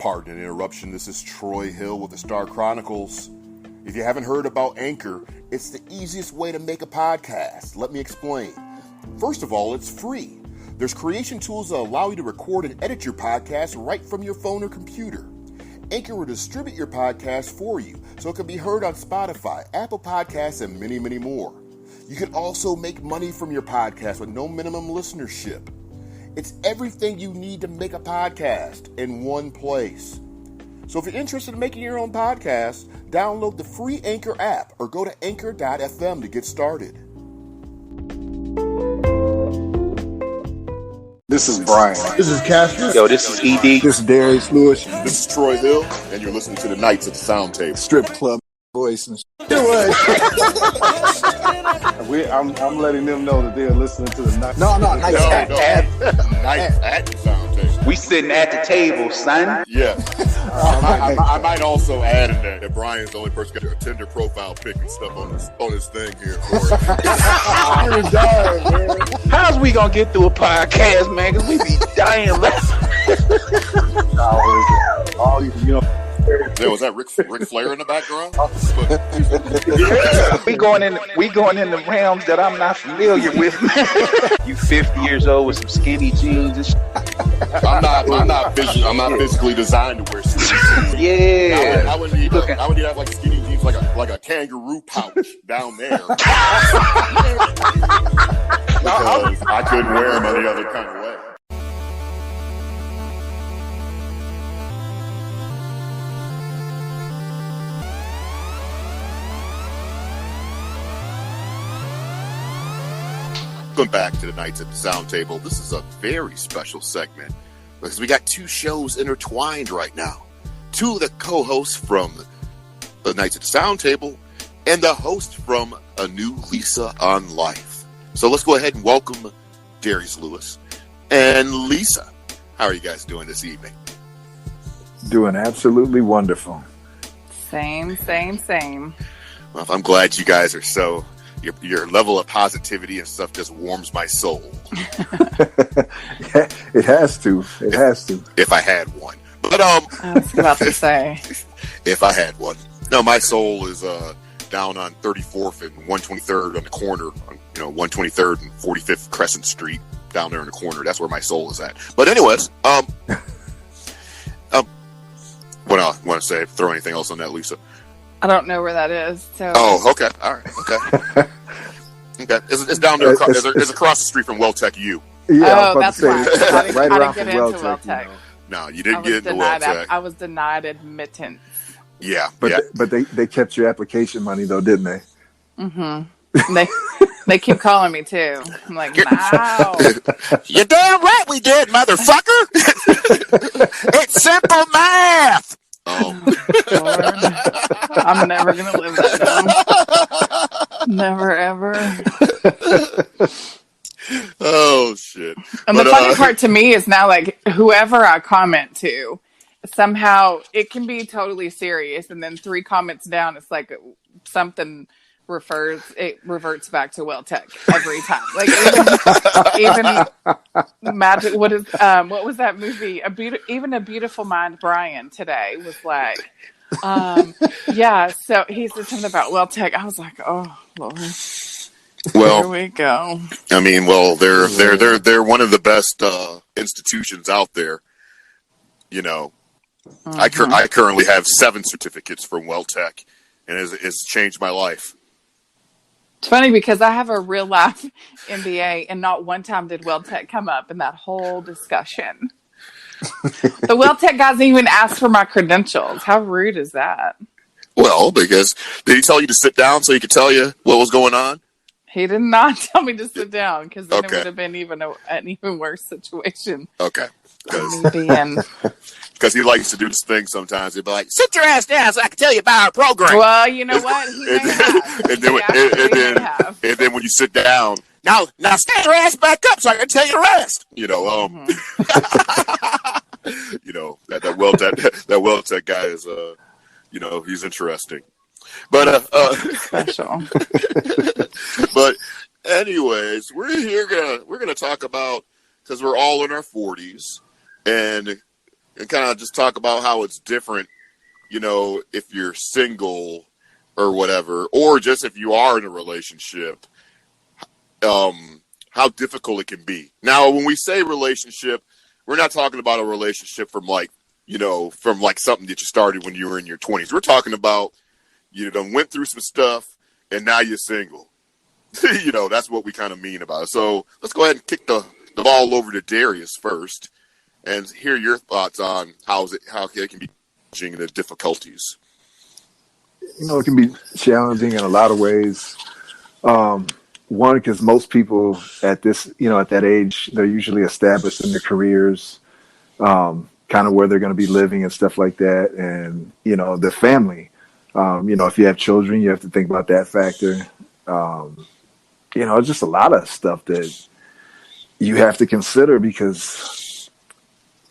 Pardon an interruption, this is Troy Hill with the Star Chronicles. If you haven't heard about Anchor, it's the easiest way to make a podcast. Let me explain. First of all, it's free. There's creation tools that allow you to record and edit your podcast right from your phone or computer. Anchor will distribute your podcast for you, so it can be heard on Spotify, Apple Podcasts, and many, many more. You can also make money from your podcast with no minimum listenership. It's everything you need to make a podcast in one place. So if you're interested in making your own podcast, download the free Anchor app or go to anchor.fm to get started. This is Brian. This is Casper. Yo, this is ED. This is Darius Lewis. This is Troy Hill, and you're listening to the Knights at the Sound Table. Strip club voice. And I'm letting them know that they're listening to the night. Nights Knights at the Sound Table. We sitting at the table, son. Yeah. I might also add in that Brian's the only person got a Tinder profile pic and stuff on his thing here. How's we gonna get through a podcast, man? Cause we be dying Yeah, was that Ric Flair in the background? We going in the realms that I'm not familiar with. You 50 years old with some skinny jeans and shit. I'm not physically designed to wear skinny jeans. Yeah. I would need to have like skinny jeans, like a kangaroo pouch down there. Because I couldn't wear them any other kind of way. Welcome back to the Knights at the Sound Table. This is a very special segment because we got two shows intertwined right now. Two of the co-hosts from the Knights at the Sound Table and the host from A New Lisa on Life. So let's go ahead and welcome Darius Lewis and Lisa. How are you guys doing this evening? doing absolutely wonderful. Same. Well, I'm glad you guys are so... Your level of positivity and stuff just warms my soul. Yeah, it has to. If I had one. But I was about to say. If I had one. No, my soul is down on 34th and 123rd on the corner, 123rd and 45th Crescent Street, down there in the corner. That's where my soul is at. But anyways, what else? Want to say? Throw anything else on that, Lisa? I don't know where that is. So. Oh, okay. All right. Okay. Okay. It's down there. It's across the street from Welltech U. Yeah, that's right. Right I around didn't from get into Welltech. Welltech. No, you didn't get into Welltech. I was denied admittance. Yeah. But they kept your application money though, didn't they? Mm-hmm. They keep calling me too. I'm like, wow. You're damn right we did, motherfucker. It's simple math. Oh. Lord. I'm never gonna live that down. Never ever. Oh shit. And the funny part to me is now, like, whoever I comment to, somehow it can be totally serious, and then 3 comments down, it's like something reverts back to Welltech every time. Like even Magic. What was that movie? Even A Beautiful Mind. Brian today was like, yeah. So he said something about Welltech. I was like, oh Lord. Well, here we go. I mean, well, they're one of the best institutions out there. You know, I currently have 7 certificates from Welltech, and it's changed my life. It's funny because I have a real life MBA, and not one time did Welltech come up in that whole discussion. The Welltech guys didn't even ask for my credentials. How rude is that? Well, because did he tell you to sit down so he could tell you what was going on? He did not tell me to sit down, because then it would have been an even worse situation. Okay. Because he likes to do this thing sometimes. He'd be like, sit your ass down so I can tell you about our program. Well, you know what? He may have. And then when you sit down, now stand your ass back up so I can tell you the rest. That Welltech guy is, he's interesting. But special. But anyways, we're gonna talk about, because we're all in our 40s, and and kind of just talk about how it's different, if you're single or whatever, or just if you are in a relationship, how difficult it can be. Now, when we say relationship, we're not talking about a relationship from something that you started when you were in your 20s. We're talking about you done went through some stuff and now you're single. That's what we kind of mean about it. So let's go ahead and kick the ball over to Darius first and hear your thoughts on how it can be challenging the difficulties. It can be challenging in a lot of ways. One, because most people at that age, they're usually established in their careers, kind of where they're going to be living and stuff like that. And, their family, if you have children, you have to think about that factor. It's just a lot of stuff that you have to consider because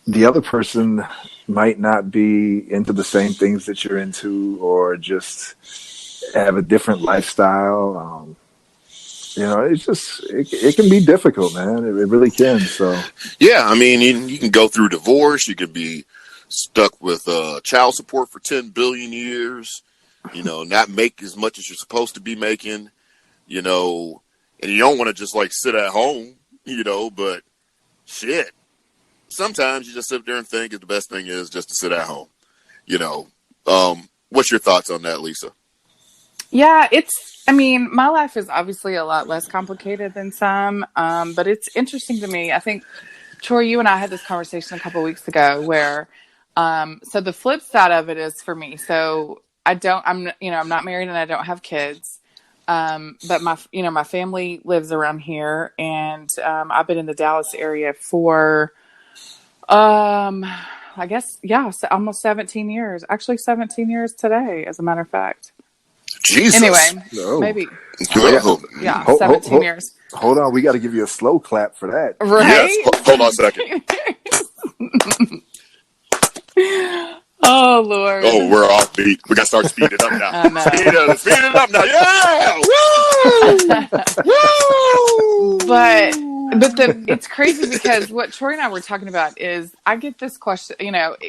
the other person might not be into the same things that you're into or just have a different lifestyle. It can be difficult, man. It really can. So, yeah, I mean, you can go through divorce. You could be stuck with child support for 10 billion years, not make as much as you're supposed to be making, and you don't want to just sit at home, but shit. Sometimes you just sit there and think that the best thing is just to sit at home, What's your thoughts on that, Lisa? Yeah, my life is obviously a lot less complicated than some, but it's interesting to me. I think, Troy, you and I had this conversation a couple of weeks ago where, so the flip side of it is for me. So I'm not married and I don't have kids. But my family lives around here and, I've been in the Dallas area for, I guess, almost 17 years, actually 17 years today, as a matter of fact. Jesus. Anyway, No. maybe. Yeah. 17 years. Hold on. We got to give you a slow clap for that. Right? Yes. Hold on a second. Oh, Lord. Oh, we're off beat. We got to start speeding it up now. I know. Speed it up now. Yeah! Woo! But it's crazy because what Troy and I were talking about is I get this question,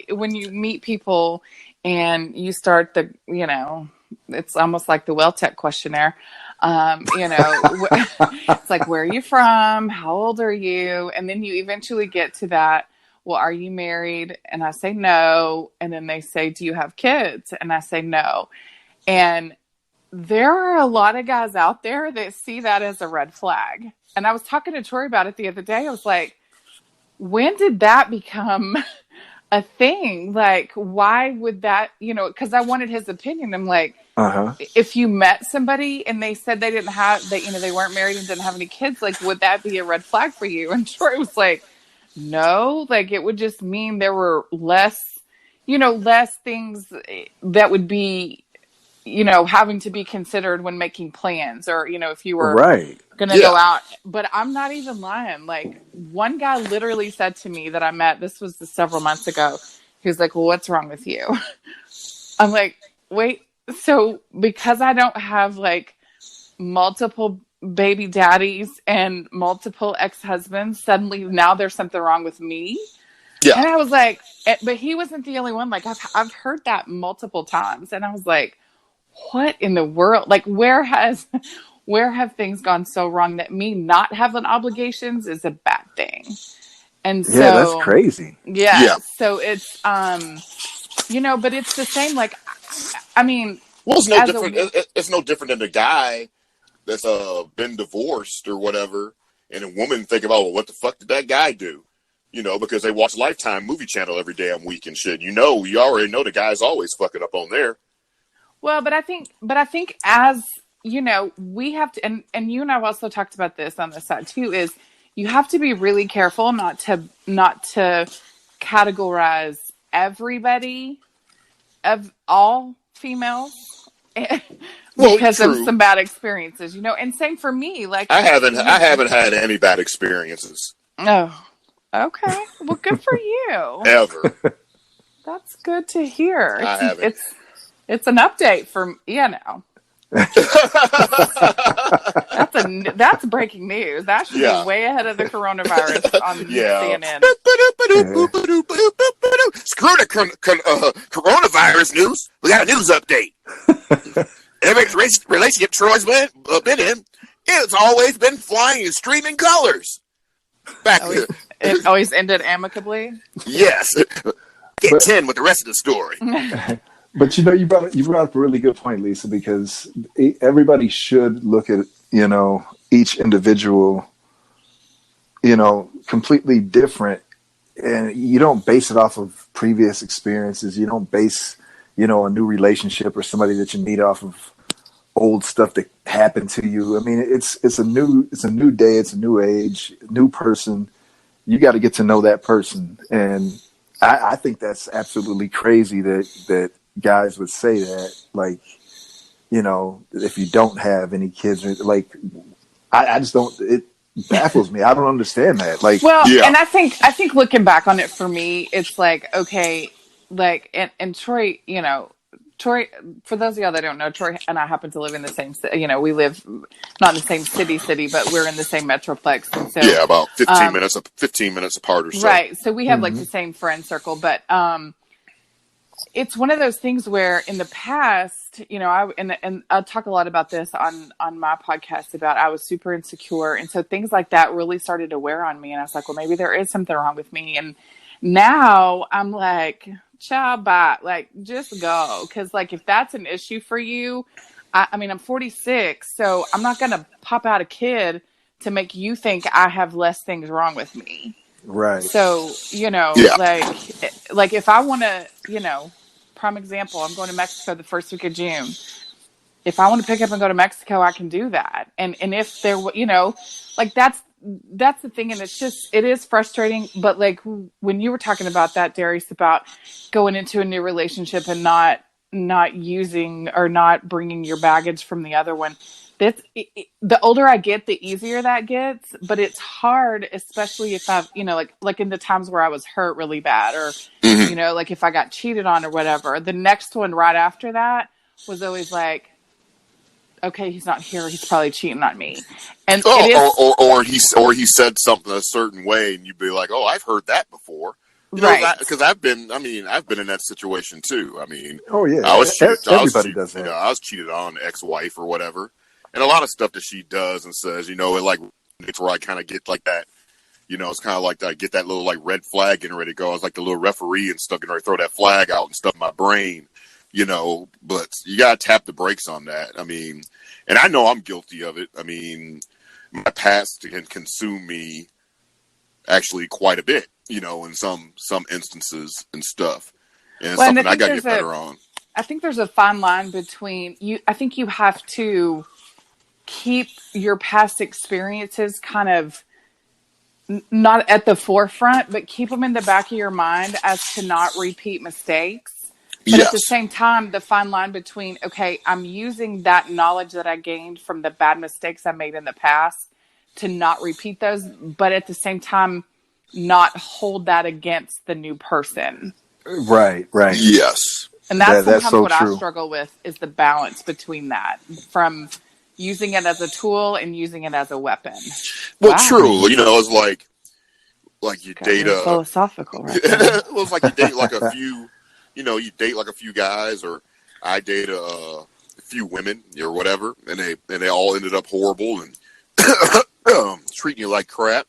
when you meet people and you start it's almost like the WellTech questionnaire. It's like, where are you from? How old are you? And then you eventually get to that. Well, are you married? And I say no. And then they say, do you have kids? And I say no. And there are a lot of guys out there that see that as a red flag. And I was talking to Troy about it the other day. I was like, when did that become a thing? Like, why would that, because I wanted his opinion. I'm like, if you met somebody and they said they they weren't married and didn't have any kids, like, would that be a red flag for you? And Troy was like, no, like it would just mean there were less things that would be, having to be considered when making plans or, if you were going to go out. But I'm not even lying. Like one guy literally said to me that I met, this was several months ago. He was like, well, what's wrong with you? I'm like, wait, so because I don't have like multiple baby daddies and multiple ex-husbands, suddenly now there's something wrong with me. Yeah. And I was like, but he wasn't the only one. Like I've heard that multiple times. And I was like, what in the world? Like where have things gone so wrong that me not having obligations is a bad thing? And so that's crazy. Yeah. So it's, but it's the same. Like, I mean, well, it's no different. It's no different than the guy that's been divorced or whatever, and a woman think about, well, what the fuck did that guy do? Because they watch Lifetime movie channel every damn week and shit. You already know the guy's always fucking up on there. Well, but I think as we have to, and you and I have also talked about this on this side too, is you have to be really careful not to categorize everybody of all females. Because of some bad experiences, and same for me. Like I haven't had any bad experiences. Oh, okay. Well, good for you. Ever. That's good to hear. I haven't. It's an update from That's breaking news. That should be way ahead of the coronavirus on CNN. screw the coronavirus news. We got a news update. Every relationship Troy's been in, it's always been flying in streaming colors. It always ended amicably. Yes. Get 10 with the rest of the story. But you brought up a really good point, Lisa, because everybody should look at each individual, completely different, and you don't base it off of previous experiences. You don't base a new relationship or somebody that you meet off of old stuff that happened to you. I mean, it's a new day, it's a new age, new person. You got to get to know that person, and I think that's absolutely crazy that guys would say that. Like, if you don't have any kids, like, I just don't. It baffles me. I don't understand that. Like, well, yeah. And I think looking back on it, for me, it's like, okay, like, and Troy, Troy, for those of y'all that don't know, Troy and I happen to live in the same, we live not in the same city, but we're in the same metroplex. And so, yeah, about 15 minutes apart or so. Right. So we have like the same friend circle, but it's one of those things where in the past, and I'll talk a lot about this on my podcast about I was super insecure. And so things like that really started to wear on me. And I was like, well, maybe there is something wrong with me. And now I'm like, ciao, bye. Like, just go. Because, like, if that's an issue for you, I mean, I'm 46, so I'm not going to pop out a kid to make you think I have less things wrong with me. Right. So, Yeah. like if I want to, prime example, I'm going to Mexico the first week of June. If I want to pick up and go to Mexico, I can do that. And if there, like that's the thing. And it is frustrating. But like when you were talking about that, Darius, about going into a new relationship and not using or not bringing your baggage from the other one, the older I get, the easier that gets. But it's hard, especially if I've, like in the times where I was hurt really bad, or, like if I got cheated on or whatever. The next one right after that was always like, okay, he's not here. He's probably cheating on me. And or he said something a certain way, and you'd be like, oh, I've heard that before. Right. Because I've been in that situation too. I mean, oh yeah, everybody does that. I was cheated on, ex-wife or whatever, and a lot of stuff that she does and says, it like it's where I kind of get like that. It's kind of like I get that little like red flag getting ready to go. I was like the little referee and stuff, getting ready to throw that flag out and stuff in my brain. But you gotta tap the brakes on that. I mean, and I know I'm guilty of it. I mean, my past can consume me actually quite a bit, in some instances and stuff. And it's something I gotta get better on. I think there's a fine line between you. I think you have to keep your past experiences kind of not at the forefront, but keep them in the back of your mind as to not repeat mistakes. But yes. At the same time, the fine line between, okay, I'm using that knowledge that I gained from the bad mistakes I made in the past to not repeat those, but at the same time, not hold that against the new person. Right. Yes. And that's sometimes so what true. I struggle with, is the balance between that, from using it as a tool and using it as a weapon. Well, true. It's like you date a philosophical, right? Well, it's like you date like a few. You date like a few guys, or I date a few women or whatever, and they all ended up horrible and treating you like crap.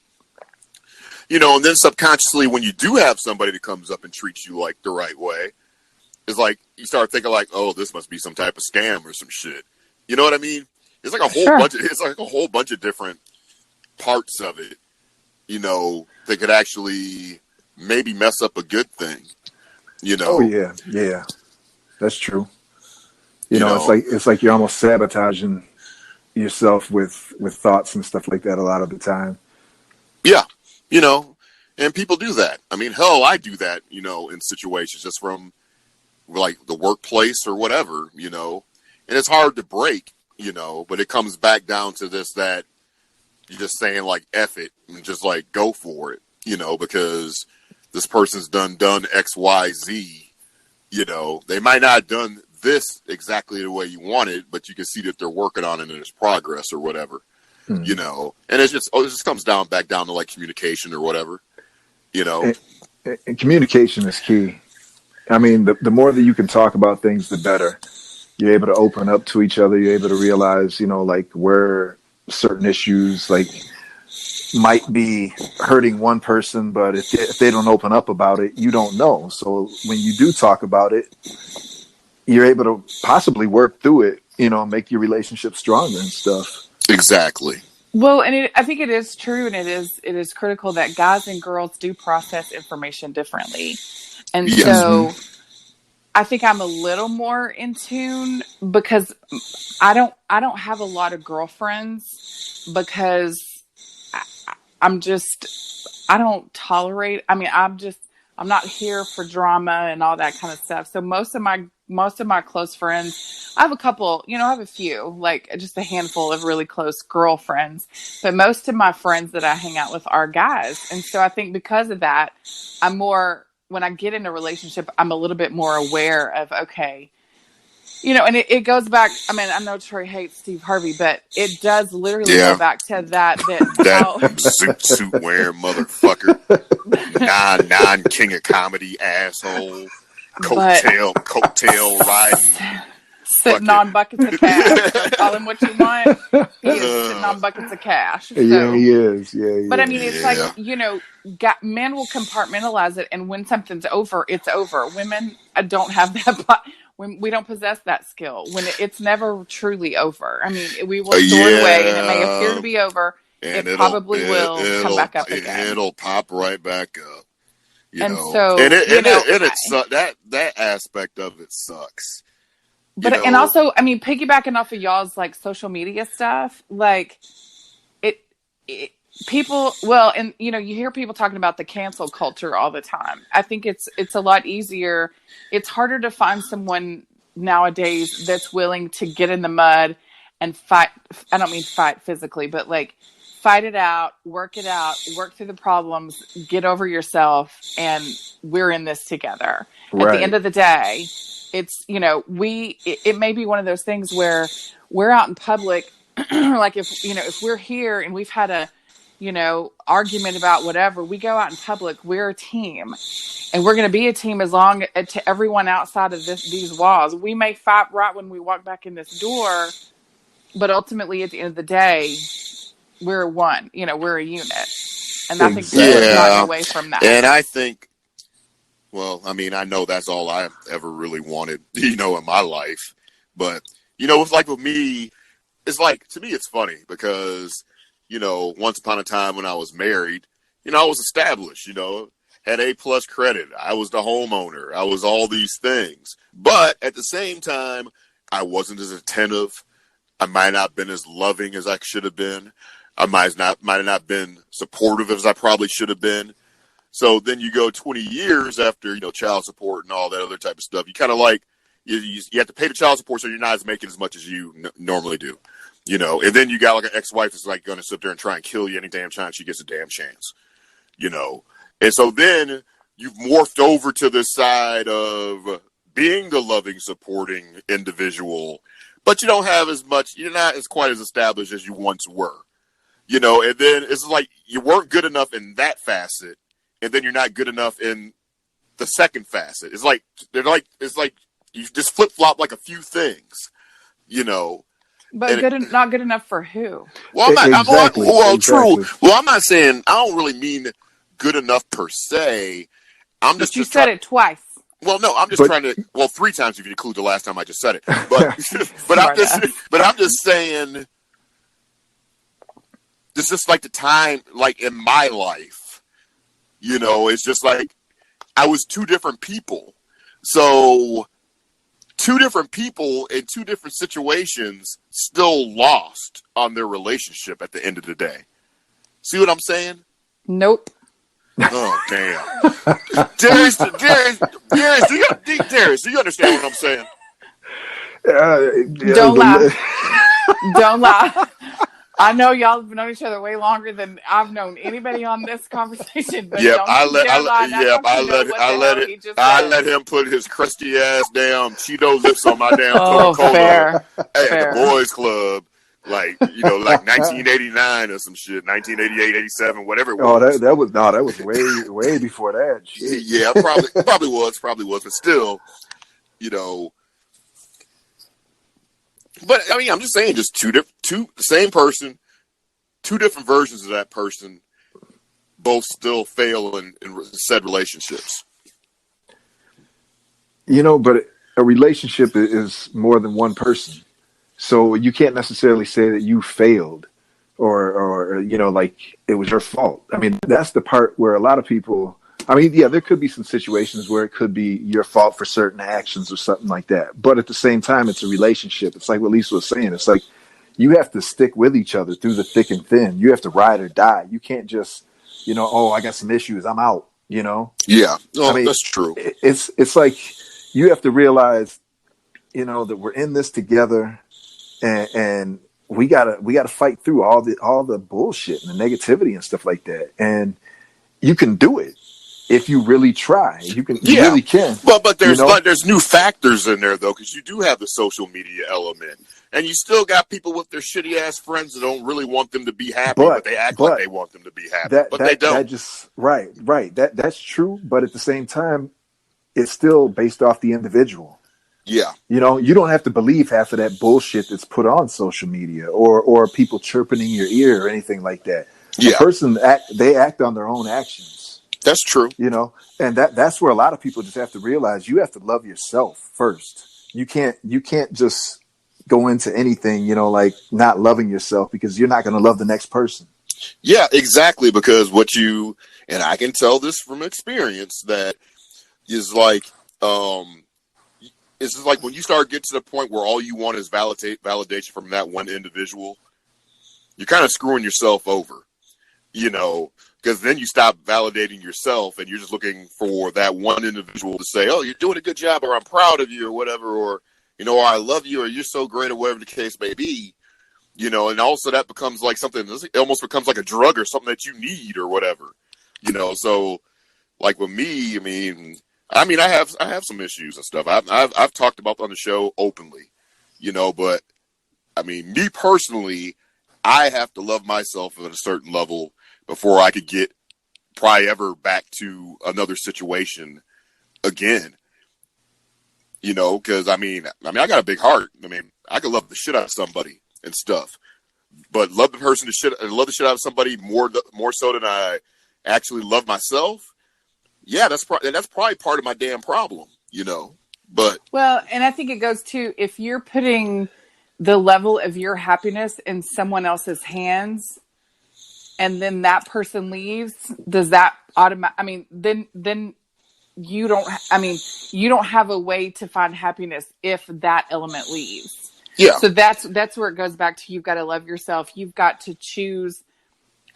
And then subconsciously, when you do have somebody that comes up and treats you like the right way, it's like you start thinking like, oh, this must be some type of scam or some shit. You know what I mean? It's like a whole bunch. It's like a whole bunch of different parts of it. That could actually maybe mess up a good thing. Oh yeah, that's true. It's like you're almost sabotaging yourself with thoughts and stuff like that a lot of the time. Yeah, and people do that. I mean, hell, I do that. In situations just from like the workplace or whatever. And it's hard to break. But it comes back down to that you're just saying like F it and just like go for it. Because this person's done X, Y, Z, they might not have done this exactly the way you want it, but you can see that they're working on it and there's progress or whatever, and it just comes back down to like communication or whatever, And communication is key. I mean, the more that you can talk about things, the better. You're able to open up to each other. You're able to realize, like where certain issues might be hurting one person, but if they don't open up about it, you don't know. So when you do talk about it, you're able to possibly work through it, make your relationship stronger and stuff. Exactly. Well, and I think it is true, and it is critical that guys and girls do process information differently. And Yes. so I think I'm a little more in tune because I don't have a lot of girlfriends because I don't tolerate. I mean, I'm not here for drama and all that kind of stuff. So most of my close friends, I have a couple, I have a few, like just a handful of really close girlfriends, but most of my friends that I hang out with are guys. And so I think because of that, when I get in a relationship, I'm a little bit more aware of, okay, and it goes back. I mean, I know Troy hates Steve Harvey, but it does literally go back to that how suit wearing motherfucker, non king of comedy asshole, coattail riding, sitting on buckets of cash. So call him what you want. He is sitting on buckets of cash. So. Yeah, he is. Yeah, but I mean, it's like men will compartmentalize it, and when something's over, it's over. Women don't have that. We don't possess that skill. When it's never truly over. I mean, we will store it away, and it may appear to be over. And it probably will come back up again. It'll pop right back up. So, that aspect of it sucks. But and also, I mean, piggybacking off of y'all's like social media stuff, like people. Well, and you hear people talking about the cancel culture all the time. I think it's a lot easier. It's harder to find someone nowadays that's willing to get in the mud and fight. I don't mean fight physically, but like fight it out, work through the problems, get over yourself, and we're in this together. Right. At the end of the day, it's, it may be one of those things where we're out in public, like if we're here and we've had a, argument about whatever, we go out in public, we're a team, and we're going to be a team as long to everyone outside of these walls. We may fight right when we walk back in this door, but ultimately at the end of the day, we're one, we're a unit. And I think we're gotten away from that. And I think, well, I mean, I know that's all I've ever really wanted, in my life. But, it's like with me, it's like, to me, it's funny because, once upon a time when I was married, I was established, had A+ credit. I was the homeowner. I was all these things. But at the same time, I wasn't as attentive. I might not have been as loving as I should have been. I might have not been supportive as I probably should have been. So then you go 20 years after, child support and all that other type of stuff. You kind of like, you have to pay the child support so you're not making as much as you normally do, And then you got like an ex-wife that's like going to sit there and try and kill you any damn time she gets a damn chance, And so then you've morphed over to this side of being the loving, supporting individual, but you don't have as much, you're not as quite as established as you once were. And then it's like you weren't good enough in that facet, and then you're not good enough in the second facet. It's like you just flip flop like a few things, But not good enough for who? Well, I'm not. Exactly. True. Well, I'm not saying I don't really mean good enough per se. I'm just. But you said it twice. Well, no, I'm just trying to. Well, 3 times if you include the last time I just said it. But I'm just saying. It's just like the time, like in my life, it's just like I was 2 different people. So 2 different people in 2 different situations still lost on their relationship at the end of the day. See what I'm saying? Nope. Oh, damn. Darius, do you understand what I'm saying? Don't lie. Don't lie. I know y'all have known each other way longer than I've known anybody on this conversation. But I let him put his crusty ass damn Cheeto lips on my damn Coca-Cola fair. at the boys club Like, like 1989 or some shit, 1988, 87, whatever it Oh, was. that was way before that. Shit. Yeah, probably was, but still, you know. But I mean, I'm just saying, just the same person, two different versions of that person, both still fail in said relationships. But a relationship is more than one person. So you can't necessarily say that you failed or like it was your fault. I mean, that's the part where a lot of people, I mean, yeah, there could be some situations where it could be your fault for certain actions or something like that. But at the same time, it's a relationship. It's like what Lisa was saying. It's like you have to stick with each other through the thick and thin. You have to ride or die. You can't just, oh, I got some issues, I'm out, Yeah, no, I mean, that's true. It's like you have to realize, that we're in this together. And we gotta fight through all the bullshit and the negativity and stuff like that. And you can do it if you really try. You really can. But there's new factors in there though, because you do have the social media element, and you still got people with their shitty ass friends that don't really want them to be happy, but they act like they want them to be happy, but they don't. That just right. That's true. But at the same time, it's still based off the individual. Yeah. You don't have to believe half of that bullshit that's put on social media or people chirping in your ear or anything like that. Yeah. A person they act on their own actions. That's true. And that's where a lot of people just have to realize you have to love yourself first. You can't just go into anything, like not loving yourself, because you're not going to love the next person. Yeah, exactly. Because and I can tell this from experience, that is like, it's just like when you start getting to the point where all you want is validation from that one individual, you're kind of screwing yourself over, because then you stop validating yourself and you're just looking for that one individual to say, oh, you're doing a good job, or I'm proud of you, or whatever, or, or I love you, or you're so great, or whatever the case may be, and also that becomes like something, it almost becomes like a drug or something that you need or whatever, so like with me, I have some issues and stuff. I've talked about on the show openly, but me personally, I have to love myself at a certain level before I could get probably ever back to another situation again. Because I got a big heart. I could love the shit out of somebody and stuff, but love the shit out of somebody more so than I actually love myself. Yeah, that's probably part of my damn problem, But and I think it goes to, if you're putting the level of your happiness in someone else's hands, and then that person leaves, does that then you don't have a way to find happiness if that element leaves. Yeah. So that's where it goes back to, you've got to love yourself. You've got to choose,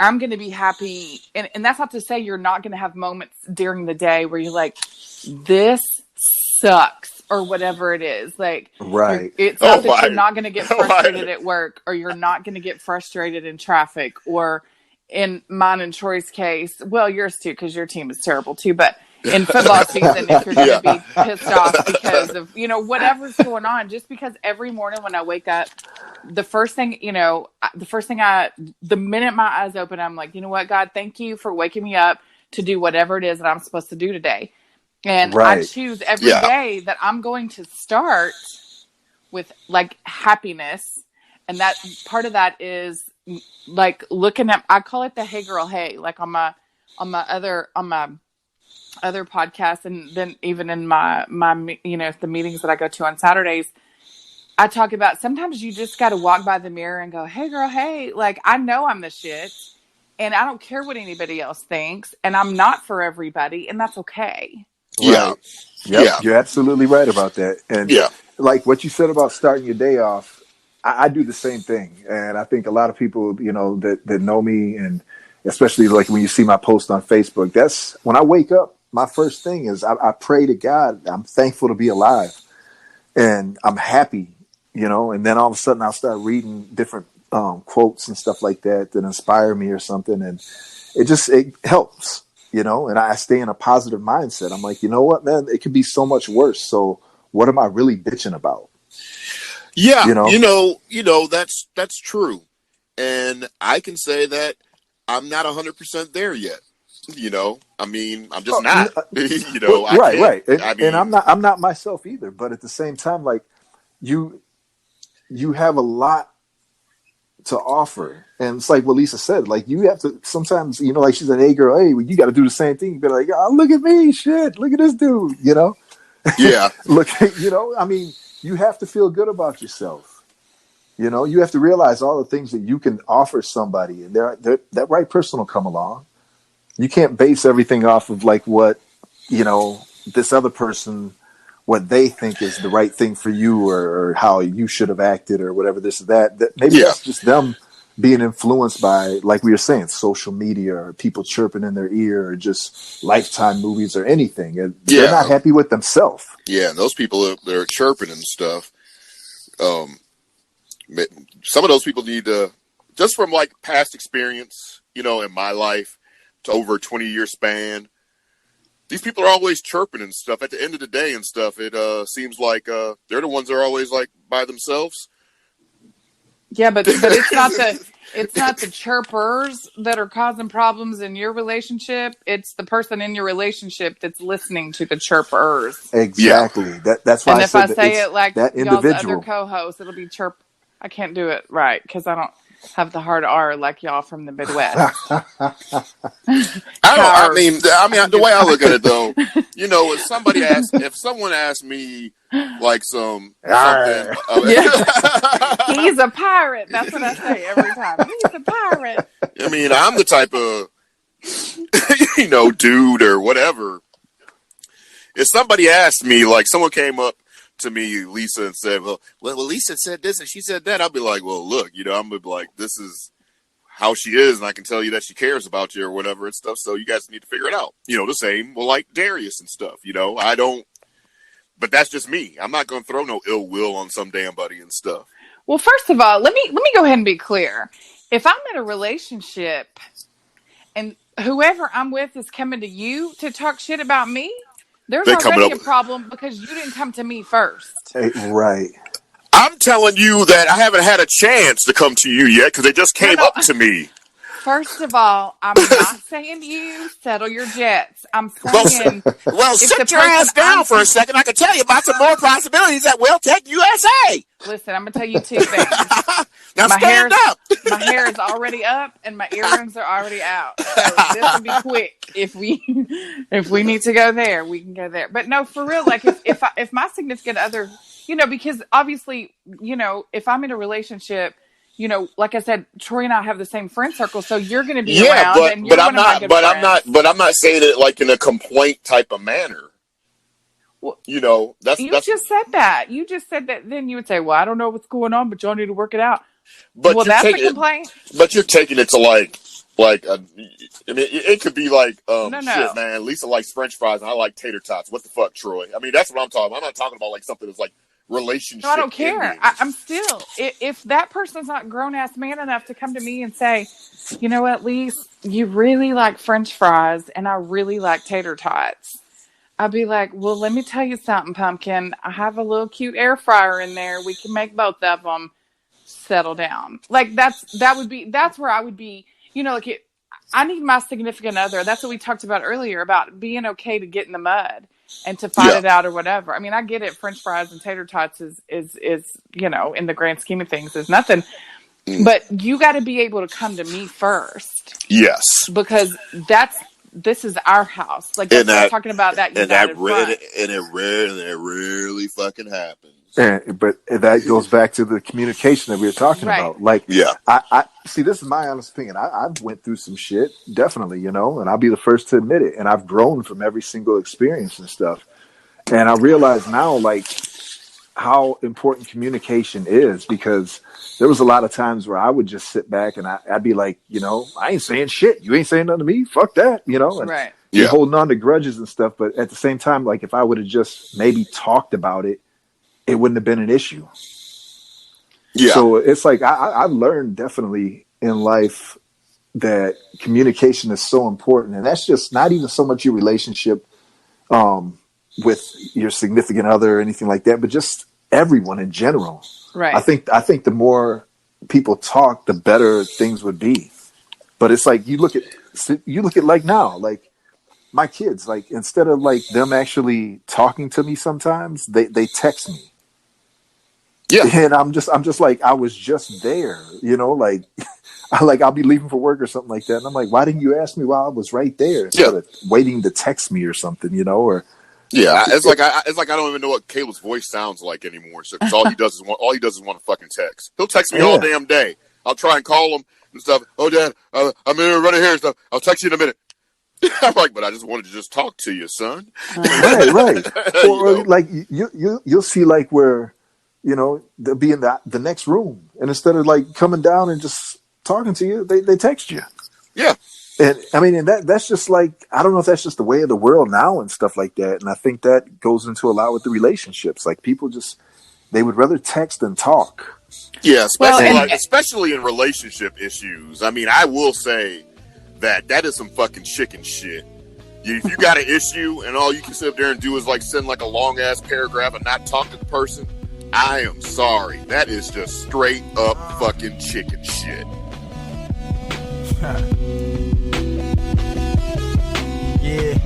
I'm going to be happy. And that's not to say you're not going to have moments during the day where you're like, this sucks, or whatever it is. Like, right. It's not that you're not going to get frustrated at work, or you're not going to get frustrated in traffic, or in mine and Troy's case, well, yours too, because your team is terrible too. But in football season, if you're going to be pissed off because of, whatever's going on, just because every morning when I wake up, the minute my eyes open, I'm like, you know what, God, thank you for waking me up to do whatever it is that I'm supposed to do today. And I choose every day that I'm going to start with like happiness. And that part of that is like looking at, I call it the hey girl, hey, like on my other podcasts. And then even in my, the meetings that I go to on Saturdays, I talk about, sometimes you just got to walk by the mirror and go, hey girl, hey, like, I know I'm the shit, and I don't care what anybody else thinks, and I'm not for everybody, and that's okay. Yeah. Right. Yep. You're absolutely right about that. And like what you said about starting your day off, I do the same thing. And I think a lot of people, that know me, and especially like when you see my post on Facebook, that's when I wake up, my first thing is I pray to God. I'm thankful to be alive, and I'm happy, and then all of a sudden I'll start reading different quotes and stuff like that inspire me or something. And it helps, and I stay in a positive mindset. I'm like, you know what, man, it could be so much worse. So what am I really bitching about? Yeah, You know, that's true. And I can say that I'm not 100% there yet. I mean, I'm just oh, not. well, I right, can't. right, and I and mean, I'm not myself either. But at the same time, like you you have a lot to offer. And it's like what Lisa said, like you have to sometimes, like she said, hey girl, hey, well, you got to do the same thing. You be like, oh, look at me, shit, look at this dude, yeah, look, I mean, you have to feel good about yourself. You have to realize all the things that you can offer somebody, and that right person will come along. You can't base everything off of like what, this other person, what they think is the right thing for you, or how you should have acted, or whatever, this or that maybe yeah, that's just them being influenced by, like we were saying, social media, or people chirping in their ear, or just Lifetime movies, or anything. And they're not yeah, happy with themselves. yeah. And those people they're chirping and stuff. Um, some of those people need to, just from like past experience, in my life, to over a 20-year span. These people are always chirping and stuff. At the end of the day and stuff, it seems like they're the ones that are always like by themselves. Yeah, but it's not the chirpers that are causing problems in your relationship. It's the person in your relationship that's listening to the chirpers. Yeah, Exactly. That's why And I if I said that say it's it like that y'all's other individual. co-host, it'll be chirp. I can't do it right because I don't have the hard R like y'all from the Midwest. I don't. I Coward. mean, I'm the way just. I look at it though, if someone asks me like something, Arr. Yeah, he's a pirate. That's what I say every time. He's a pirate. I mean, I'm the type of dude or whatever. If somebody asked me, like someone came up to me, Lisa, and said, well, Lisa said this and she said that, I'll be like, well, look, I'm gonna be like, this is how she is, and I can tell you that she cares about you or whatever and stuff. So you guys need to figure it out. The same. Well, like Darius and stuff. I don't. But that's just me. I'm not gonna throw no ill will on some damn buddy and stuff. Well, first of all, let me go ahead and be clear. If I'm in a relationship and whoever I'm with is coming to you to talk shit about me, there's They coming already up. a problem because you didn't come to me first. Right. I'm telling you that I haven't had a chance to come to you yet because they just came No. up to me. First of all, I'm not saying you settle your jets. I'm saying Sit your ass down for a second. I can tell you about some more possibilities that will take USA. Listen, I'm gonna tell you two things. Now stand up. My hair is already up and my earrings are already out. So this will be quick. If we need to go there, we can go there. But no, for real, like if my significant other, because obviously, if I'm in a relationship, like I said, Troy and I have the same friend circle, so you're going to be around, and you're one of my good friends. But I'm not saying it like in a complaint type of manner. Well, that's just said that. You just said that. Then you would say, "Well, I don't know what's going on, but y'all need to work it out." But that's a complaint. But you're taking it to like I mean, it could be like no. Shit, man. Lisa likes French fries, and I like tater tots. What the fuck, Troy? I mean, that's what I'm talking about. I'm not talking about like something that's like relationship. No, I don't care. I'm still, if that person's not grown ass man enough to come to me and say, you know what, Lise, you really like French fries, and I really like tater tots. I'd be like, well, let me tell you something, Pumpkin. I have a little cute air fryer in there. We can make both of them. Settle down. Like that's where I would be. I need my significant other. That's what we talked about earlier about being okay to get in the mud and to fight it out or whatever. I mean, I get it. French fries and tater tots is in the grand scheme of things is nothing. But you got to be able to come to me first. Yes, because this is our house. Like that's what I'm talking about. That it really fucking happens. But that goes back to the communication that we were talking about. Like, I see. This is my honest opinion. I've went through some shit, definitely, and I'll be the first to admit it. And I've grown from every single experience and stuff. And I realize now, like, how important communication is, because there was a lot of times where I would just sit back and I'd be like, I ain't saying shit. You ain't saying nothing to me. Fuck that, and you're holding on to grudges and stuff. But at the same time, like, if I would have just maybe talked about it, it wouldn't have been an issue. Yeah. So it's like I've learned definitely in life that communication is so important, and that's just not even so much your relationship with your significant other or anything like that, but just everyone in general. Right. I think the more people talk, the better things would be. But it's like you look at like now, like my kids, like instead of like them actually talking to me, sometimes they text me. Yeah. And I'm just like, I was just there, like I'll be leaving for work or something like that, and I'm like, why didn't you ask me while I was right there instead of waiting to text me or something, or yeah. It's like I don't even know what Caleb's voice sounds like anymore. So because all he does is want to fucking text. He'll text me all damn day. I'll try and call him and stuff. Oh, Dad, I'm running here and stuff. I'll text you in a minute. I'm like, but I just wanted to just talk to you, son. Right. Or like you'll see like where, they'll be in the next room, and instead of like coming down and just talking to you, they text you. Yeah. And I mean, and that's just like, I don't know if that's just the way of the world now and stuff like that. And I think that goes into a lot with the relationships. Like people they would rather text than talk. Yeah, especially in relationship issues. I mean, I will say that is some fucking chicken shit. If you got an issue and all you can sit up there and do is like send like a long ass paragraph and not talk to the person, I am sorry. That is just straight up fucking chicken shit. Yeah.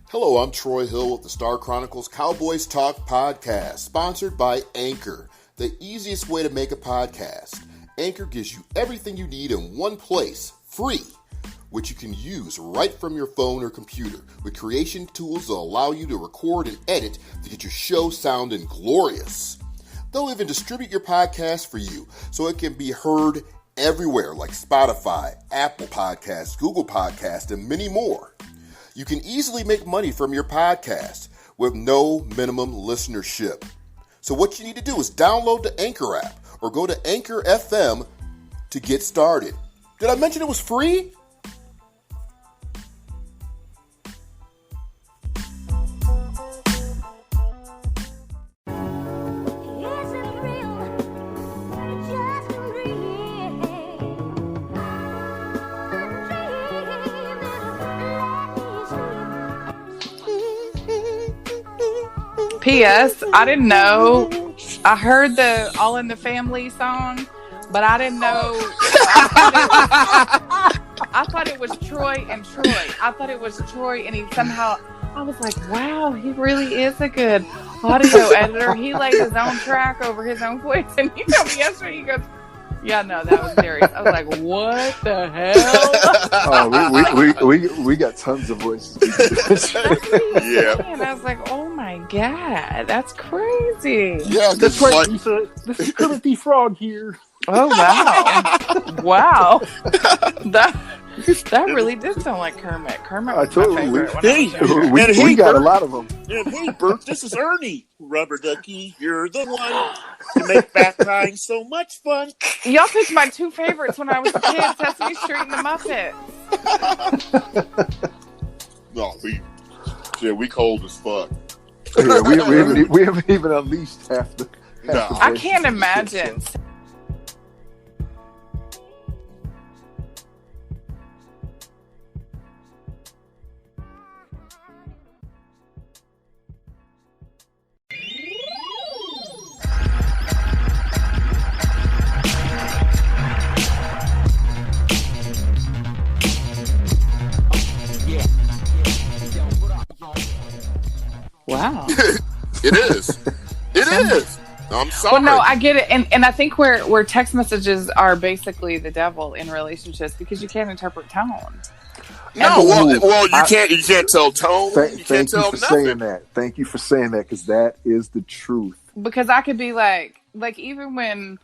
Hello, I'm Troy Hill with the Star Chronicles Cowboys Talk podcast, sponsored by Anchor, the easiest way to make a podcast. Anchor gives you everything you need in one place, free, which you can use right from your phone or computer with creation tools that allow you to record and edit to get your show sounding glorious. They'll even distribute your podcast for you so it can be heard everywhere like Spotify, Apple Podcasts, Google Podcasts, and many more. You can easily make money from your podcast with no minimum listenership. So what you need to do is download the Anchor app or go to Anchor FM to get started. Did I mention it was free? P.S. I didn't know. I heard the All in the Family song, but I didn't know. I thought it was Troy and Troy. I thought it was Troy, and he somehow. I was like, wow, he really is a good audio editor. He laid his own track over his own voice, and he told me yesterday. He goes, "Yeah, no, that was serious." I was like, "What the hell?" We got tons of voices. Yeah. And I was like, "Oh my god, that's crazy." Yeah, That's right, Lisa. The security frog here. Oh wow, wow. That really did sound like Kermit. Kermit was my favorite. We got a lot of them. And hey, Bert, this is Ernie. Rubber Ducky, you're the one to make back tying so much fun. Y'all picked my two favorites when I was a kid: Sesame Street and the Muppets. No, we cold as fuck. Yeah, we haven't even unleashed half the. I can't imagine. Wow. It is. It is. I'm sorry. Well, no, I get it, and I think where text messages are basically the devil in relationships because you can't interpret tone. No, well, you can't tell tone. You can't tell nothing. Saying that. Thank you for saying that, because that is the truth. Because I could be like even when,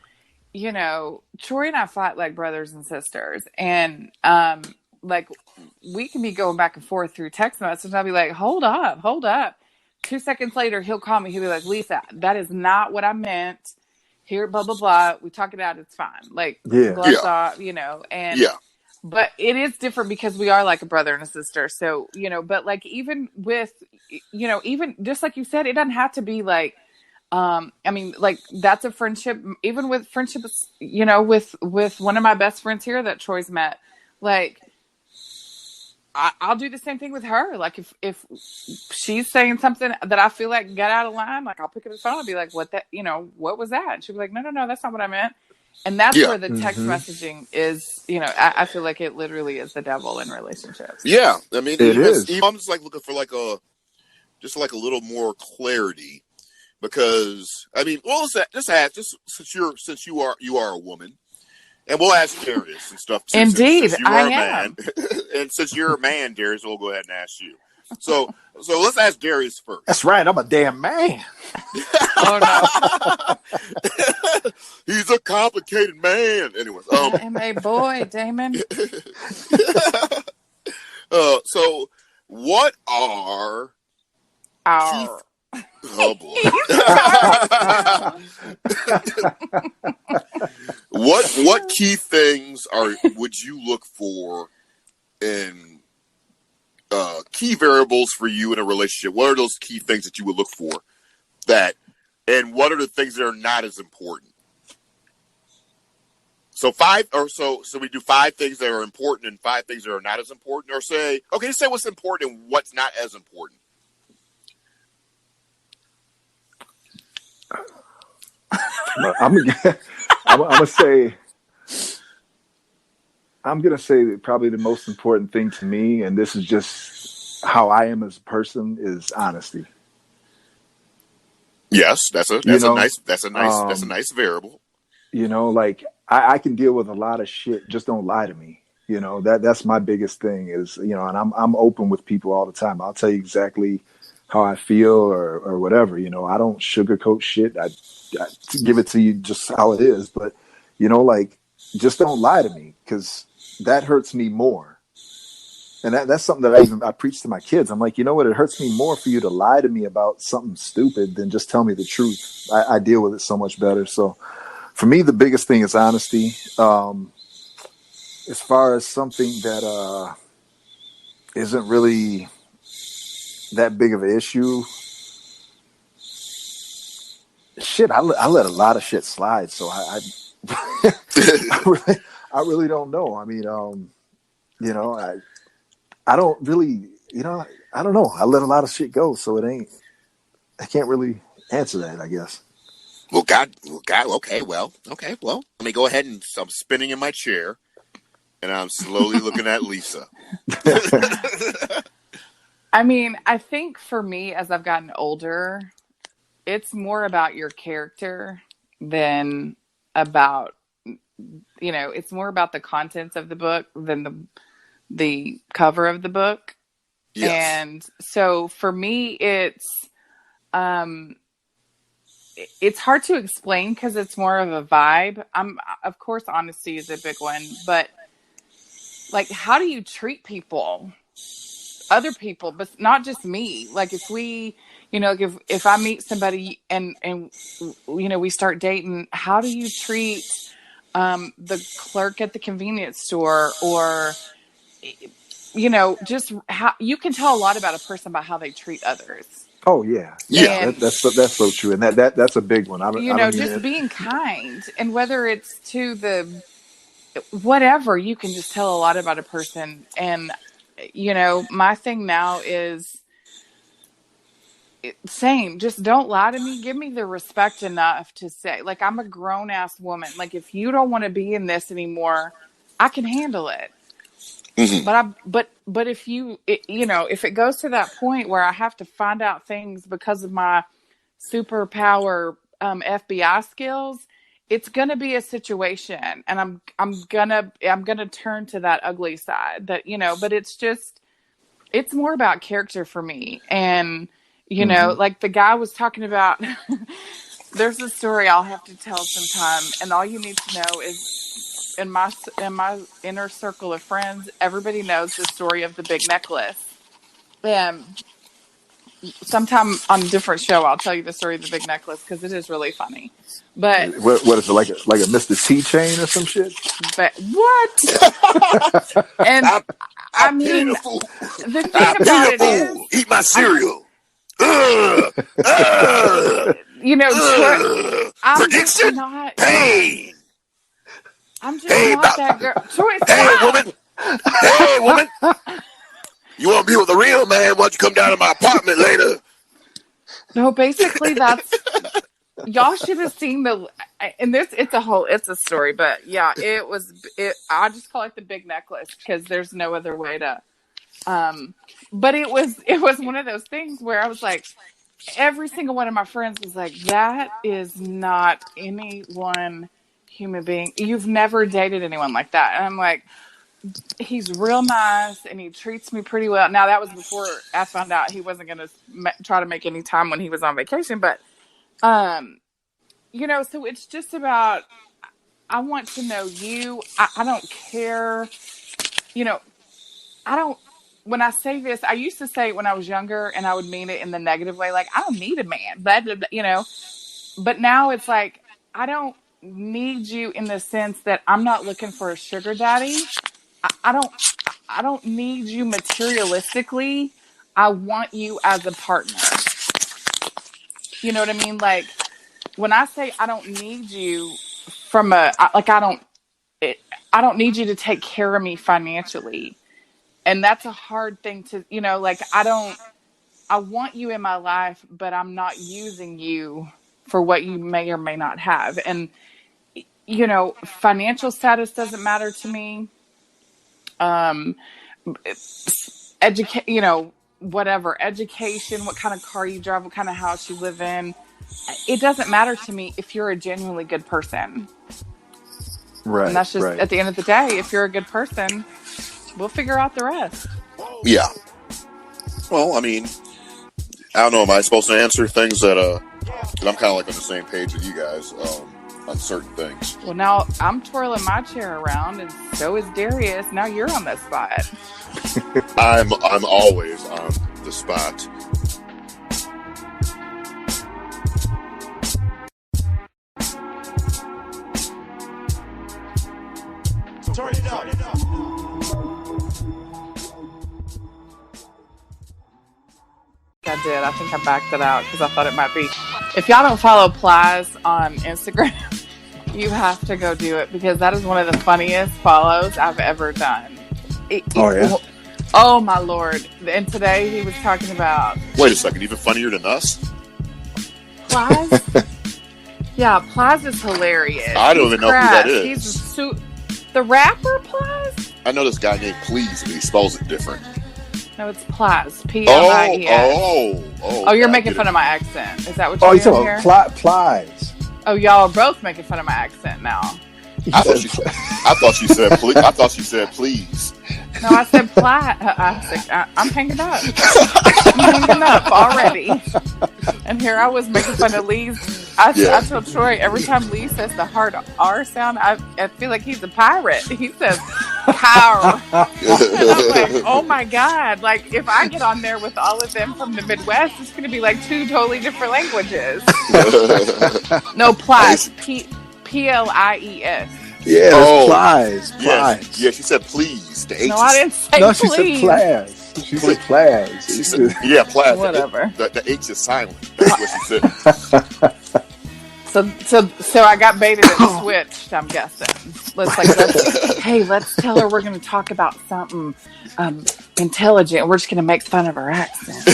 Troy and I fight like brothers and sisters, and like we can be going back and forth through text messages. I'll be like, hold up. 2 seconds later, he'll call me. He'll be like, Lisa, that is not what I meant. Here, blah, blah, blah. We talk it out. It's fine. Like, gloves off, and but it is different because we are like a brother and a sister. So, but like even with, even just like you said, it doesn't have to be like I mean, like, that's a friendship, even with friendships, you know, with one of my best friends here that Troy's met, like, I'll do the same thing with her. Like, if she's saying something that I feel like got out of line, like, I'll pick up the phone and be like, what was that? And she'll be like, no, that's not what I meant. And that's where the text messaging is, you know, I feel like it literally is the devil in relationships. Yeah. I mean, It is. I'm just like looking for like a little more clarity. Because I mean, well, since you are a woman, and we'll ask Darius and stuff too. Indeed, since you are a man, and since you're a man, Darius, we'll go ahead and ask you. So let's ask Darius first. That's right. I'm a damn man. Oh no, he's a complicated man. Anyways, I'm a boy, Damon. So what are our Oh boy. What key things would you look for in key variables for you in a relationship? What are those key things that you would look for and what are the things that are not as important? So so we do 5 things that are important and 5 things that are not as important, or say what's important and what's not as important. I'm gonna say that probably the most important thing to me, and this is just how I am as a person, is honesty. Yes, that's a nice variable. You know, like I can deal with a lot of shit. Just don't lie to me. You know, that's my biggest thing is, you know, and I'm open with people all the time. I'll tell you exactly how I feel or whatever. You know, I don't sugarcoat shit. I give it to you just how it is. But, you know, like, just don't lie to me, because that hurts me more. And that's something that I preach to my kids. I'm like, you know what? It hurts me more for you to lie to me about something stupid than just tell me the truth. I deal with it so much better. So for me, the biggest thing is honesty. As far as something that isn't really that big of an issue, shit, I let a lot of shit slide. So I really don't know. I mean, you know, I don't really, you know, I don't know. I let a lot of shit go, so I can't really answer that, I guess. Well, God, okay, well. Let me go ahead and I'm spinning in my chair, and I'm slowly looking at Lisa. I mean, I think for me, as I've gotten older, it's more about your character than about, you know, it's more about the contents of the book than the cover of the book. Yes. And so for me, it's hard to explain because it's more of a vibe. Of course, honesty is a big one, but like, how do you treat people, other people, but not just me? Like, if we, you know, if I meet somebody and, you know, we start dating, how do you treat the clerk at the convenience store, or, you know, just how you can tell a lot about a person by how they treat others. Oh yeah. That's so true, and that's a big one. Just being kind, and whether it's to the whatever, you can just tell a lot about a person. And you know, my thing now is same. Just don't lie to me. Give me the respect enough to say, like, I'm a grown ass woman. Like, if you don't want to be in this anymore, I can handle it. Mm-hmm. But if you know, if it goes to that point where I have to find out things because of my superpower FBI skills, it's gonna be a situation, and I'm gonna turn to that ugly side. That, you know, but it's more about character for me. And you know, like the guy was talking about. There's a story I'll have to tell sometime, and all you need to know is, in my inner circle of friends, everybody knows the story of the big necklace. Sometime on a different show, I'll tell you the story of the big necklace, because it is really funny. But what is it, like a Mr. T chain or some shit? But what? And I mean, the thing about it is, eat my cereal. you know, I'm just Prediction? not. Pain. I'm just not that girl. Troy, Hey, stop. woman. Hey, woman. You want to be with a real man? Why don't you come down to my apartment later? No, basically that's. Y'all should have seen and it's a story, but yeah, I just call it the big necklace because there's no other way to, but it was one of those things where I was like, every single one of my friends was like, that is not any one human being. You've never dated anyone like that. And I'm like, he's real nice and he treats me pretty well. Now that was before I found out he wasn't going to try to make any time when he was on vacation, but, you know, so it's just about, I want to know you. I don't care. You know, I don't, when I say this, I used to say it when I was younger and I would mean it in the negative way. Like, I don't need a man, blah, blah, blah, you know, but now it's like, I don't need you in the sense that I'm not looking for a sugar daddy. I don't need you materialistically. I want you as a partner. You know what I mean? Like, when I say I don't need you I don't need you to take care of me financially. And that's a hard thing to, you know, like, I want you in my life, but I'm not using you for what you may or may not have. And, you know, financial status doesn't matter to me. You know, whatever, education, what kind of car you drive, what kind of house you live in. It doesn't matter to me if you're a genuinely good person. Right. And that's just, right. at the end of the day, if you're a good person, we'll figure out the rest. Yeah. Well, I mean, I don't know. Am I supposed to answer things that I'm kind of like on the same page with you guys on certain things? Well, now I'm twirling my chair around, and so is Darius. Now you're on the spot. I'm always on the spot. Turn it up. I did. I think I backed it out because I thought it might be. If y'all don't follow Plies on Instagram, you have to go do it because that is one of the funniest follows I've ever done. Oh my Lord. And today he was talking about. Wait a second, even funnier than us? Plies? Yeah, Plies is hilarious. I don't even know who that is. He's the rapper Plies? I know this guy named Please, but he spells it different. No, it's Plies. P-L-I-E-S. Oh, you're making fun of my accent. Is that what you're doing here? Plies. Oh, y'all are both making fun of my accent now. I thought she said please. I thought she said please. No, I said Plies. I'm hanging up. I'm hanging up already. And here I was making fun of Lee's. I told Troy every time Lee says the hard R sound, I feel like he's a pirate. He says cow. And I'm like, oh my God. Like, if I get on there with all of them from the Midwest, it's going to be like two totally different languages. No, Plies. P-L-I-E-S. Yeah, Plies. Plies. Yeah, she said please. The H. No, I didn't say no, please. she said Plies. She said Plies. She said, yeah, Plies. Whatever. The H is silent. That's what she said. So I got baited and switched, I'm guessing. Let's tell her we're going to talk about something intelligent. We're just going to make fun of her accent.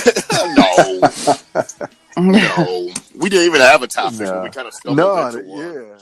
No. We didn't even have a topic. No. We kind of stumbled into one. Yeah.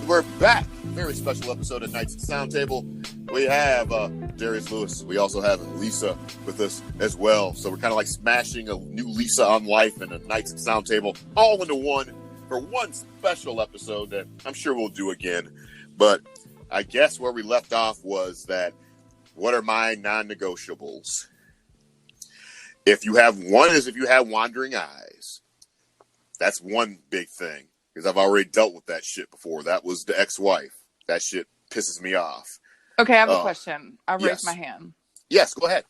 We're back. Very special episode of Nights at the Sound Table. We have Darius Lewis. We also have Lisa with us as well. So we're kind of like smashing a new Lisa on life and a Nights at the Sound Table all into one for one special episode that I'm sure we'll do again. But I guess where we left off was that what are my non-negotiables? If you have wandering eyes, that's one big thing. Because I've already dealt with that shit before. That was the ex-wife. That shit pisses me off. Okay, I have a question. I raised my hand. Yes, go ahead.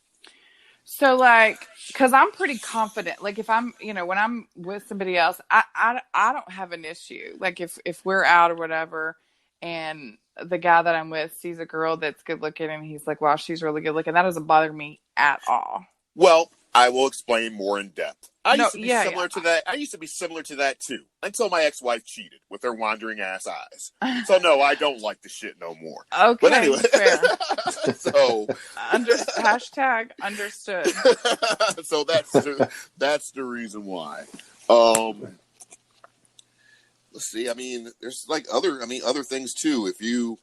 So, like, because I'm pretty confident. Like, if I'm, when I'm with somebody else, I don't have an issue. Like, if we're out or whatever, and the guy that I'm with sees a girl that's good looking, and he's like, "Wow, she's really good looking," that doesn't bother me at all. Well, I will explain more in depth. I used to be yeah. similar to that. I used to be similar to that too, until my ex-wife cheated with her wandering ass eyes. So no, I don't like the shit no more. Okay, but anyway, fair. So hashtag understood. So that's the reason why. Let's see. I mean, there's like other things too.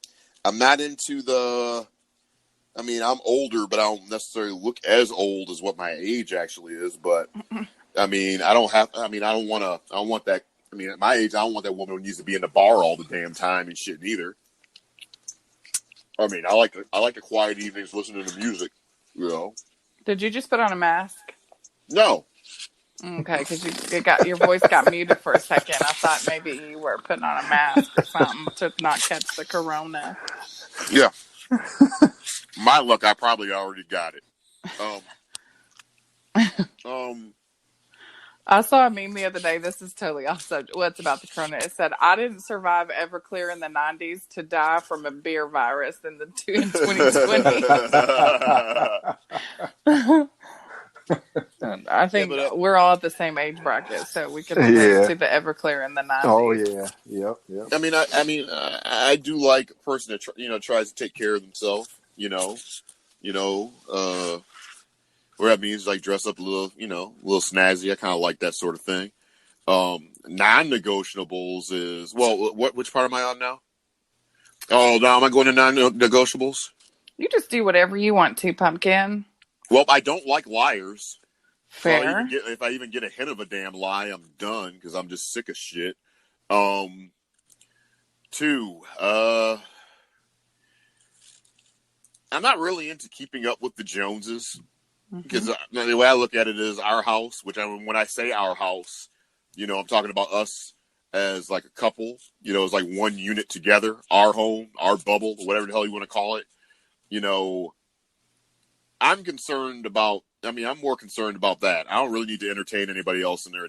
I'm not into the. I mean, I'm older, but I don't necessarily look as old as what my age actually is. But I mean, I don't want that. I mean, at my age, I don't want that woman who needs to be in the bar all the damn time and shit neither. I mean, I like the quiet evenings listening to music, you know. Did you just put on a mask? No. Okay, because your voice got muted for a second. I thought maybe you were putting on a mask or something to not catch the corona. Yeah. My luck, I probably already got it. I saw a meme the other day. This is totally off subject. Well, it's about the corona. It said, "I didn't survive Everclear in the 90s to die from a beer virus in 2020. I think we're all at the same age bracket, so we can relate to the Everclear in the 90s. Oh yeah, yep. I mean, I do like a person that tries to take care of themselves. Where that means like dress up a little snazzy. I kind of like that sort of thing. Non-negotiables is which part am I on now? Oh, now am I going to non-negotiables? You just do whatever you want to, Pumpkin. Well, I don't like liars. Fair. So if I even get a hint of a damn lie, I'm done because I'm just sick of shit. 2, I'm not really into keeping up with the Joneses because the way I look at it is our house, when I say our house, I'm talking about us as like a couple, it's like one unit together, our home, our bubble, whatever the hell you want to call it. I'm more concerned about that. I don't really need to entertain anybody else and their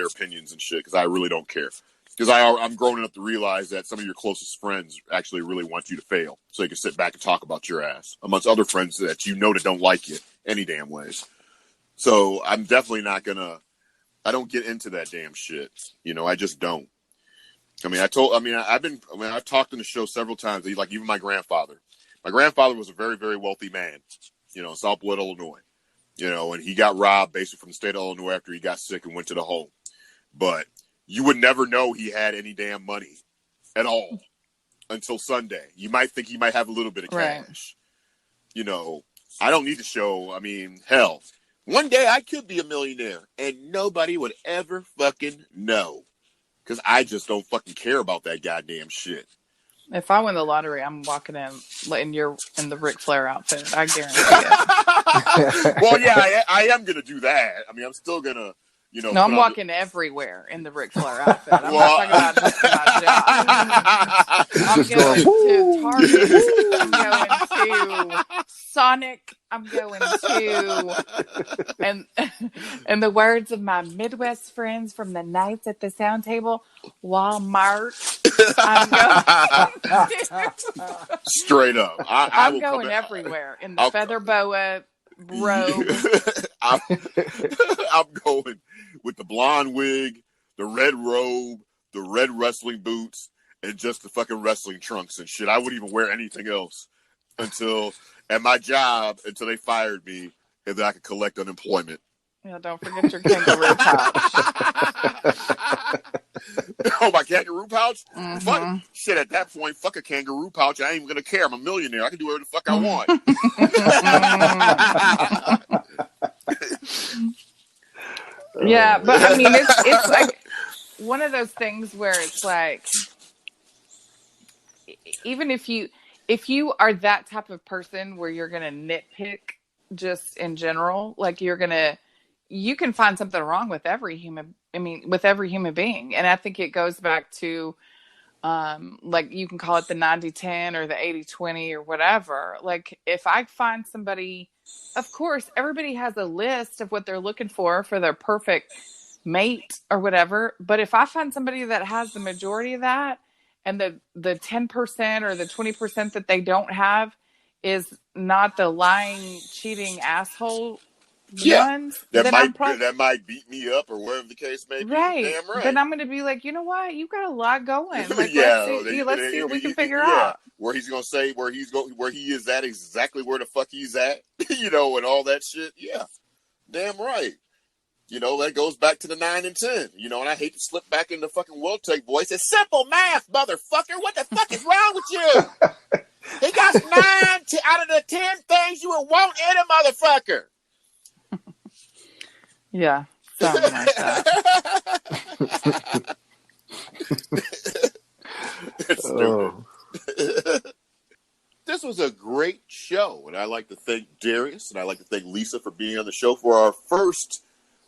opinions and shit because I really don't care. Because I'm grown enough to realize that some of your closest friends actually really want you to fail, so you can sit back and talk about your ass amongst other friends that that don't like you any damn ways. So I'm definitely not gonna. I don't get into that damn shit. I just don't. I've talked on the show several times. Like even my grandfather. My grandfather was a very, very wealthy man. In Southwood, Illinois. And he got robbed basically from the state of Illinois after he got sick and went to the home. But you would never know he had any damn money at all until Sunday. You might think he might have a little bit of cash. Right. I don't need to show. I mean, hell, one day I could be a millionaire and nobody would ever fucking know because I just don't fucking care about that goddamn shit. If I win the lottery, I'm walking in you're in the Ric Flair outfit. I guarantee it. Well, yeah, I am going to do that. I mean, I'm still going to, No, I'm walking everywhere in the Ric Flair outfit. I'm not talking about just my job. I'm going to Target. I'm going to Sonic. I'm going to, and in the words of my Midwest friends from the nights at the sound table, Walmart. I'm going straight up. I'm going everywhere in the feather boa robe. I'm going with the blonde wig, the red robe, the red wrestling boots, and just the fucking wrestling trunks and shit. I wouldn't even wear anything else at my job until they fired me and then I could collect unemployment. Yeah, don't forget your kangaroo pouch. Oh, my kangaroo pouch? Mm-hmm. Fuck shit, at that point, fuck a kangaroo pouch. I ain't even gonna care. I'm a millionaire. I can do whatever the fuck I want. Yeah, but I mean, it's like one of those things where it's like, even if you are that type of person where you're gonna nitpick just in general, like you can find something wrong with every human being. And I think it goes back to like you can call it the 90-10 or the 80-20 or whatever. Like if I find somebody, of course, everybody has a list of what they're looking for their perfect mate or whatever. But if I find somebody that has the majority of that, and the 10% or the 20% that they don't have is not the lying, cheating asshole Yeah, ones, then I'm probably that might beat me up or whatever the case may be. right. Damn right. Then I'm going to be like, you know what? You got a lot going. Like, Yeah, let's see what we can figure yeah. out. Where he's gonna say where he is at, exactly where the fuck he's at, you know, and all that shit. Yeah, damn right. You know, that goes back to the 9 and 10. You know, and I hate to slip back into fucking Will Take voice. It's simple math, motherfucker. What the fuck is wrong with you? He got 9 out of the 10 things you would want in a motherfucker. Yeah, something like that. It's stupid. This was a great show, and I'd like to thank Darius and I'd like to thank Lisa for being on the show for our first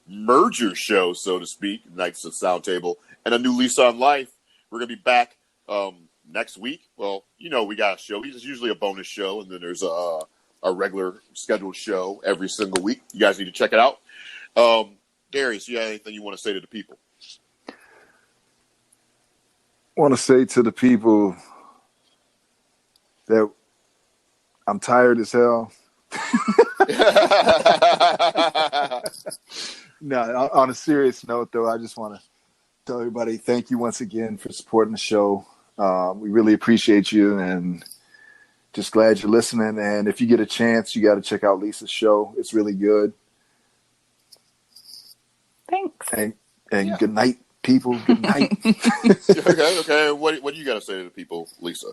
merger show, so to speak, Knights of Sound Table, and a new lease on life. We're going to be back next week. Well, you know, we got a show. It's usually a bonus show, and then there's a regular scheduled show every single week. You guys need to check it out. Darius, you have anything you want to say to the people? I want to say to the people that I'm tired as hell. No, on a serious note, though, I just want to tell everybody thank you once again for supporting the show. We really appreciate you and just glad you're listening. And if you get a chance, you got to check out Lisa's show. It's really good. Thanks. And good night, people. Good night. Okay. What do you got to say to the people, Lisa?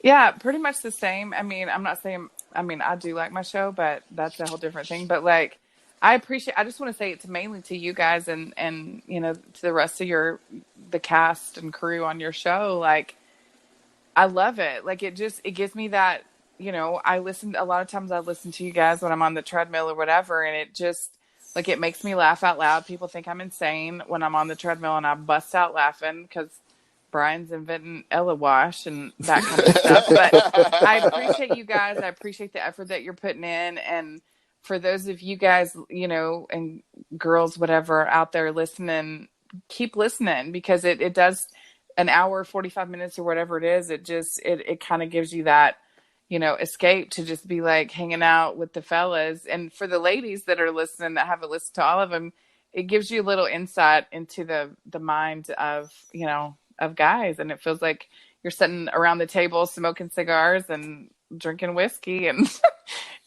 Yeah, pretty much the same. I mean, I'm not saying, I do like my show, but that's a whole different thing. But like, I just want to say it mainly to you guys and, you know, to the rest of the cast and crew on your show. Like, I love it. Like, it gives me that, you know, a lot of times I listen to you guys when I'm on the treadmill or whatever. And it just, like, it makes me laugh out loud. People think I'm insane when I'm on the treadmill and I bust out laughing because Brian's inventing Ella Wash and that kind of stuff. But I appreciate you guys. I appreciate the effort that you're putting in. And for those of you guys, you know, and girls, whatever, out there listening, keep listening because it does an hour, 45 minutes or whatever it is. It kind of gives you that, you know, escape to just be like hanging out with the fellas. And for the ladies that are listening that haven't listened to all of them, it gives you a little insight into the mind of, you know, of guys. And it feels like you're sitting around the table smoking cigars and drinking whiskey and,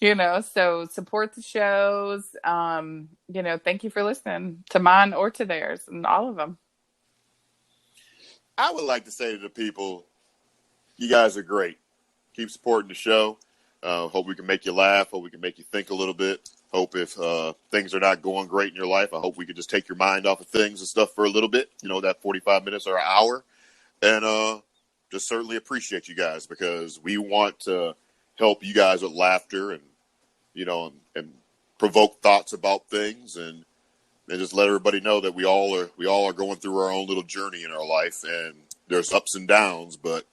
you know, so support the shows. You know, thank you for listening to mine or to theirs and all of them. I would like to say to the people, you guys are great. Keep supporting the show. Hope we can make you laugh. Hope we can make you think a little bit. Hope if things are not going great in your life, I hope we can just take your mind off of things and stuff for a little bit, you know, that 45 minutes or an hour. And just certainly appreciate you guys because we want to help you guys with laughter and, you know, and provoke thoughts about things and just let everybody know that we all are going through our own little journey in our life and there's ups and downs, but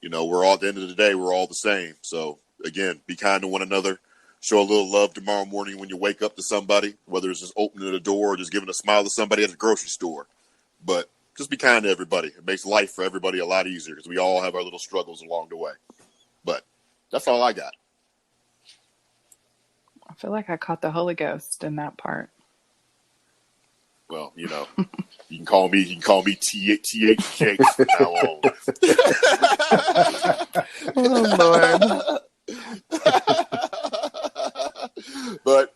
you know, we're all at the end of the day, we're all the same. So again, be kind to one another. Show a little love tomorrow morning when you wake up to somebody, whether it's just opening the door or just giving a smile to somebody at the grocery store. But just be kind to everybody. It makes life for everybody a lot easier because we all have our little struggles along the way. But that's all I got. I feel like I caught the Holy Ghost in that part. Well, you know, you can call me THJ from now on. Oh, Lord. But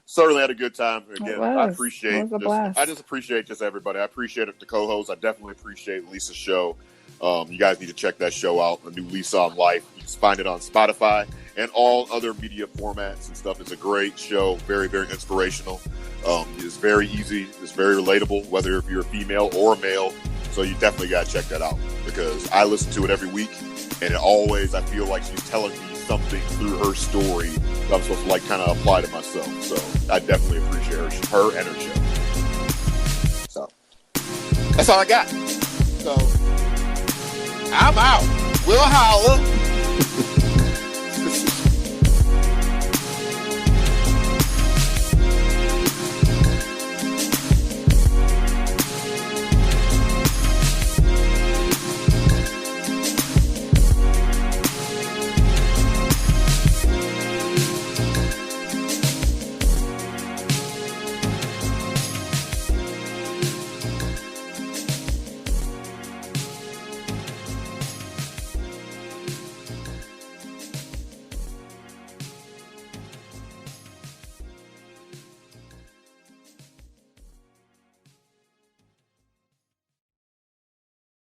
certainly had a good time. Again, I It appreciate was a blast. I just appreciate just everybody. I appreciate it, the co-host. I definitely appreciate Lisa's show. You guys need to check that show out, a new Lisa on Life. You can find it on Spotify and all other media formats and stuff. It's a great show, very, very inspirational. It's very easy. It's very relatable, whether if you're a female or a male. So you definitely got to check that out because I listen to it every week. And it always, I feel like she's telling me something through her story that I'm supposed to like kind of apply to myself. So I definitely appreciate her and her show. So that's all I got. So I'm out. We'll holler.